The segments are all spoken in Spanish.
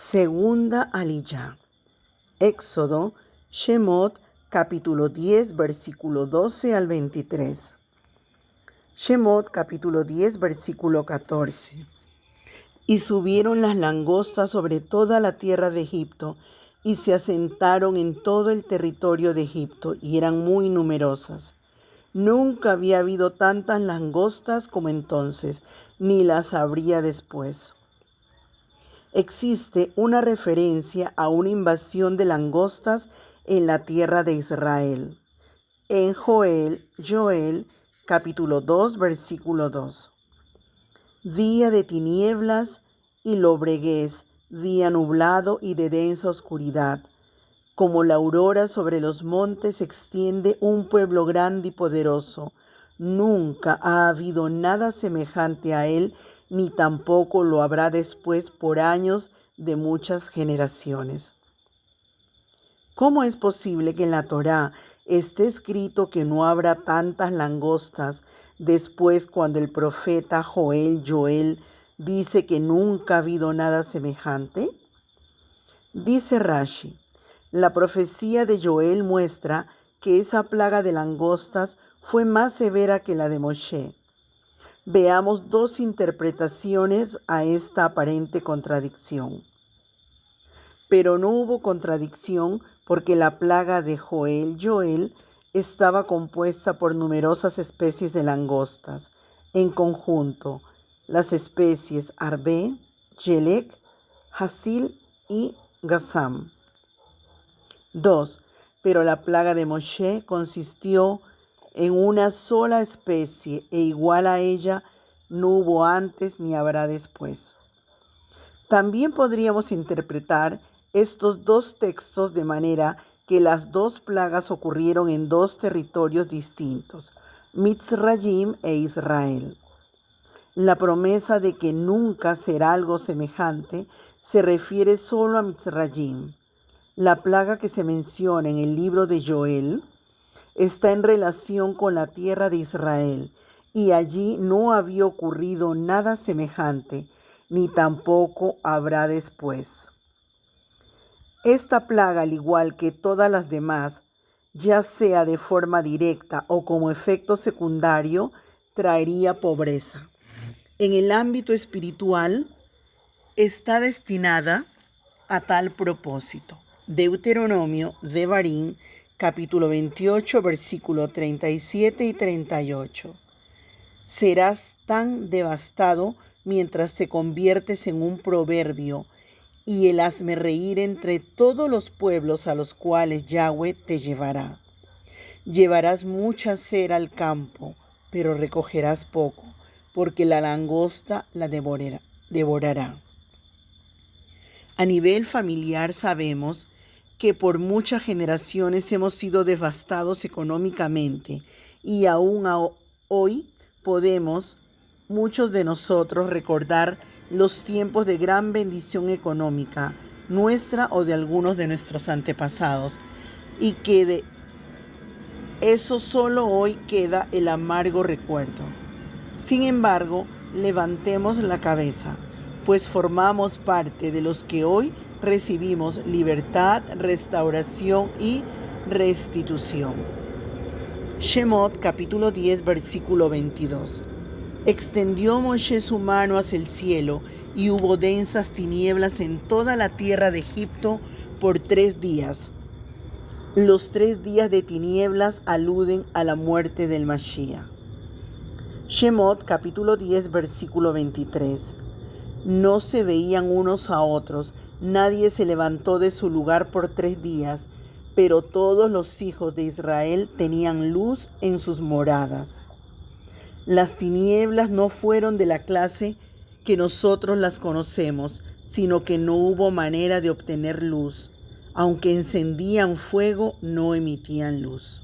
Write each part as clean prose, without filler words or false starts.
Segunda Aliyá. Éxodo, Shemot, capítulo 10, versículo 12 al 23. Shemot, capítulo 10, versículo 14. Y subieron las langostas sobre toda la tierra de Egipto, y se asentaron en todo el territorio de Egipto, y eran muy numerosas. Nunca había habido tantas langostas como entonces, ni las habría después. Existe una referencia a una invasión de langostas en la tierra de Israel. En Joel, capítulo 2, versículo 2. Día de tinieblas y lobreguez, día nublado y de densa oscuridad. Como la aurora sobre los montes se extiende un pueblo grande y poderoso. Nunca ha habido nada semejante a él, ni tampoco lo habrá después por años de muchas generaciones. ¿Cómo es posible que en la Torá esté escrito que no habrá tantas langostas después cuando el profeta Joel dice que nunca ha habido nada semejante? Dice Rashi, la profecía de Joel muestra que esa plaga de langostas fue más severa que la de Moshe. Veamos dos interpretaciones a esta aparente contradicción. Pero no hubo contradicción porque la plaga de Joel estaba compuesta por numerosas especies de langostas. En conjunto, las especies Arbe, Yelek, Hasil y Gazam. 2. Pero la plaga de Moshe consistió en una sola especie e igual a ella no hubo antes ni habrá después. También podríamos interpretar estos dos textos de manera que las dos plagas ocurrieron en dos territorios distintos, Mitzrayim e Israel. La promesa de que nunca será algo semejante se refiere solo a Mitzrayim. La plaga que se menciona en el libro de Joel está en relación con la tierra de Israel, y allí no había ocurrido nada semejante, ni tampoco habrá después. Esta plaga, al igual que todas las demás, ya sea de forma directa o como efecto secundario, traería pobreza. En el ámbito espiritual, está destinada a tal propósito. Deuteronomio, Devarim, capítulo 28, versículo 37 y 38. Serás tan devastado mientras te conviertes en un proverbio y el hazmerreír entre todos los pueblos a los cuales Yahweh te llevará. Llevarás mucha cera al campo, pero recogerás poco, porque la langosta la devorará. A nivel familiar sabemos que por muchas generaciones hemos sido devastados económicamente y aún hoy podemos, muchos de nosotros, recordar los tiempos de gran bendición económica nuestra o de algunos de nuestros antepasados, y que de eso solo hoy queda el amargo recuerdo. Sin embargo, levantemos la cabeza, pues formamos parte de los que hoy recibimos libertad, restauración y restitución. Shemot, capítulo 10, versículo 22. Extendió Moshe su mano hacia el cielo, y hubo densas tinieblas en toda la tierra de Egipto por 3 días. Los 3 días de tinieblas aluden a la muerte del Mashiach. Shemot, capítulo 10, versículo 23. No se veían unos a otros, nadie se levantó de su lugar por 3 días, pero todos los hijos de Israel tenían luz en sus moradas. Las tinieblas no fueron de la clase que nosotros las conocemos, sino que no hubo manera de obtener luz. Aunque encendían fuego, no emitían luz.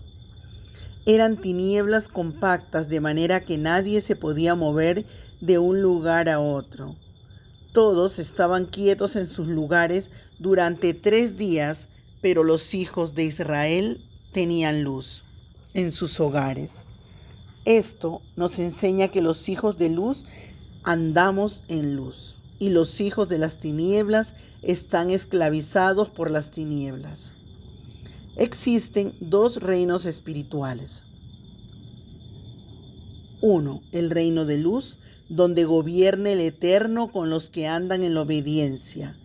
Eran tinieblas compactas, de manera que nadie se podía mover de un lugar a otro. Todos estaban quietos en sus lugares durante 3 días, pero los hijos de Israel tenían luz en sus hogares. Esto nos enseña que los hijos de luz andamos en luz. y los hijos de las tinieblas están esclavizados por las tinieblas. Existen dos reinos espirituales. 1. El reino de luz, donde gobierna el Eterno con los que andan en la obediencia.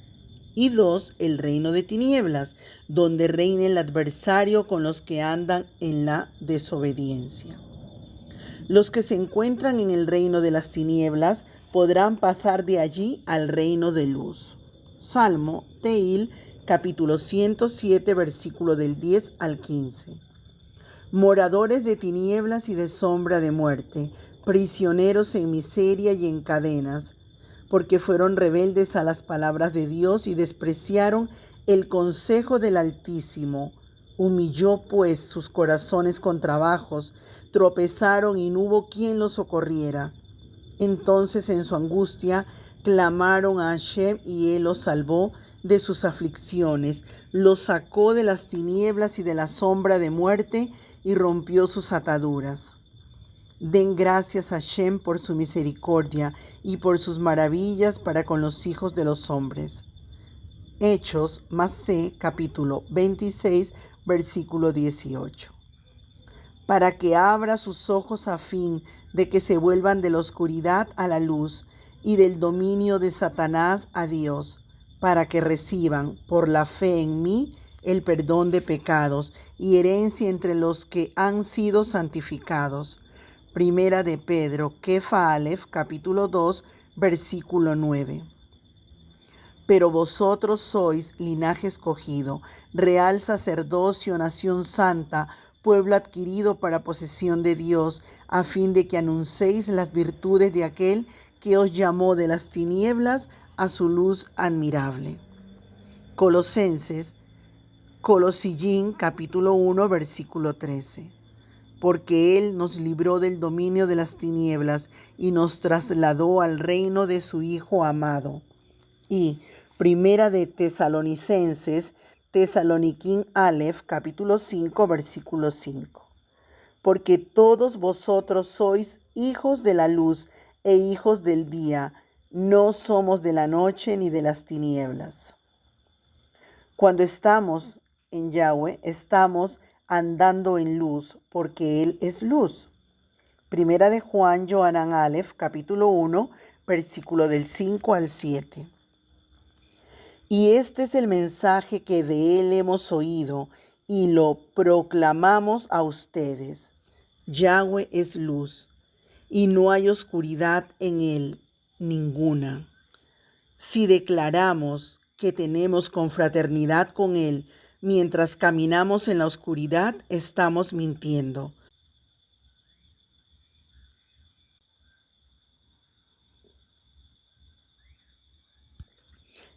Y 2. El reino de tinieblas, donde reina el adversario con los que andan en la desobediencia. Los que se encuentran en el reino de las tinieblas podrán pasar de allí al reino de luz. Salmo, Teil, capítulo 107, versículo del 10 al 15. Moradores de tinieblas y de sombra de muerte, prisioneros en miseria y en cadenas, porque fueron rebeldes a las palabras de Dios y despreciaron el consejo del Altísimo. Humilló pues sus corazones con trabajos, tropezaron y no hubo quien los socorriera. Entonces en su angustia clamaron a Hashem y él los salvó de sus aflicciones, los sacó de las tinieblas y de la sombra de muerte y rompió sus ataduras. Den gracias a Hashem por su misericordia y por sus maravillas para con los hijos de los hombres. Hechos, Masé, capítulo 26, versículo 18. Para que abra sus ojos a fin de que se vuelvan de la oscuridad a la luz y del dominio de Satanás a Dios, para que reciban por la fe en mí el perdón de pecados y herencia entre los que han sido santificados. Primera de Pedro, Kefa Aleph, capítulo 2, versículo 9. Pero vosotros sois linaje escogido, real sacerdocio, nación santa, pueblo adquirido para posesión de Dios, a fin de que anunciéis las virtudes de aquel que os llamó de las tinieblas a su luz admirable. Colosillín, capítulo 1, versículo 13. Porque Él nos libró del dominio de las tinieblas y nos trasladó al reino de su Hijo amado. Y Primera de Tesaloniquín Aleph, capítulo 5, versículo 5. Porque todos vosotros sois hijos de la luz e hijos del día, no somos de la noche ni de las tinieblas. Cuando estamos en Yahweh, estamos andando en luz, porque Él es luz. Primera de Juan, Johanán Aleph, capítulo 1, versículo del 5 al 7. Y este es el mensaje que de Él hemos oído y lo proclamamos a ustedes. Yahweh es luz, y no hay oscuridad en Él, ninguna. Si declaramos que tenemos confraternidad con Él mientras caminamos en la oscuridad, estamos mintiendo.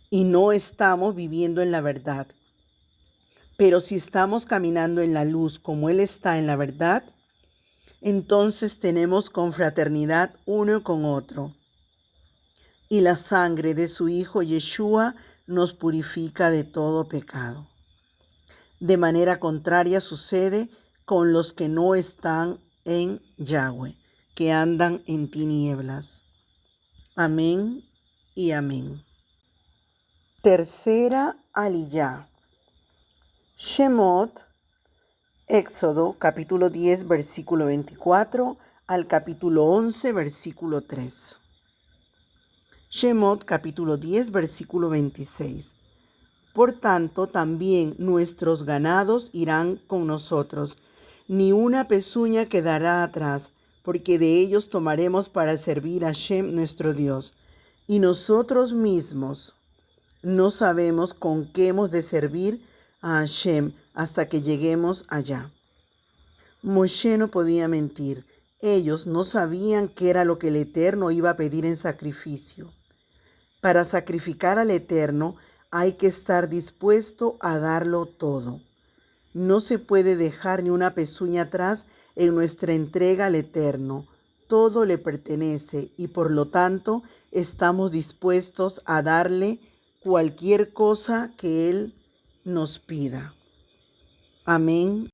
Y no estamos viviendo en la verdad. Pero si estamos caminando en la luz como Él está en la verdad, entonces tenemos confraternidad uno con otro. Y la sangre de su Hijo Yeshua nos purifica de todo pecado. De manera contraria sucede con los que no están en Yahweh, que andan en tinieblas. Amén y amén. Tercera aliyá. Shemot, Éxodo, capítulo 10, versículo 24, al capítulo 11, versículo 3. Shemot, capítulo 10, versículo 26. Por tanto, también nuestros ganados irán con nosotros, ni una pezuña quedará atrás, porque de ellos tomaremos para servir a Hashem nuestro Dios. Y nosotros mismos no sabemos con qué hemos de servir a Hashem hasta que lleguemos allá. Moshe no podía mentir. Ellos no sabían qué era lo que el Eterno iba a pedir en sacrificio. Para sacrificar al Eterno hay que estar dispuesto a darlo todo. No se puede dejar ni una pezuña atrás en nuestra entrega al Eterno. Todo le pertenece y por lo tanto estamos dispuestos a darle cualquier cosa que Él nos pida. Amén.